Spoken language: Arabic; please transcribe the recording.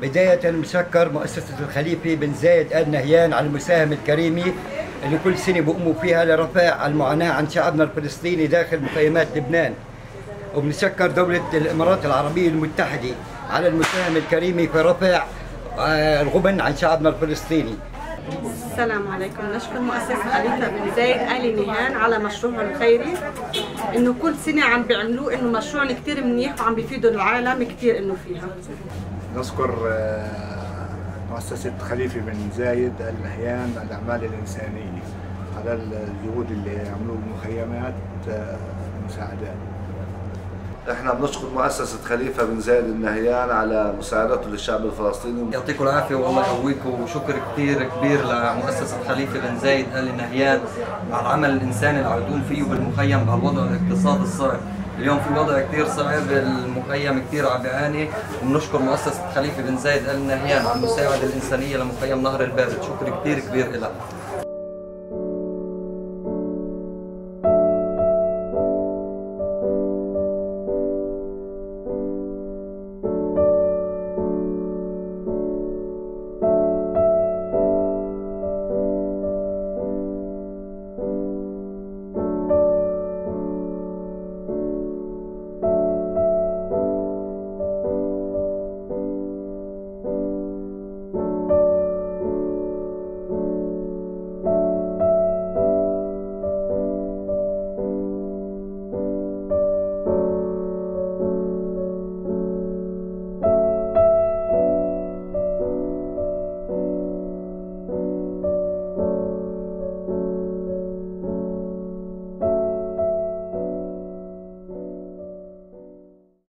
بداية مسكر مؤسسة الخليفة بن زايد آل نهيان على المساهمة الكريمة اللي كل سنة بقوموا فيها لرفع المعاناة عن شعبنا الفلسطيني داخل مخيمات لبنان. وبنشكر دولة الإمارات العربية المتحدة على المساهمة الكريمة في رفع الغبن عن شعبنا الفلسطيني. السلام عليكم. نشكر مؤسسة خليفة بن زايد آل نهيان على مشروعها الخيري، انه كل سنة عم بيعملوه، انه مشروع كثير منيح وعم بيفيدوا العالم كثير انه فيها. نشكر مؤسسة خليفة بن زايد آل نهيان على الأعمال الإنسانية، على الجهود اللي عملوه بالمخيمات المساعدات. احنا بنشكر مؤسسة خليفة بن زايد النهيان على مساعدته للشعب الفلسطيني. يعطيكم العافية والله يقويكم، وشكر كثير كبير لمؤسسة خليفة بن زايد آل نهيان على العمل الإنساني اللي عم يقوم فيه بالمخيم بهالوضع الاقتصادي الصعب. اليوم في وضع كثير صعب، المخيم كثير عم بيعاني، وبنشكر مؤسسة خليفة بن زايد آل نهيان على المساعدة الإنسانية لمخيم نهر البارد. شكر كثير كبير لها.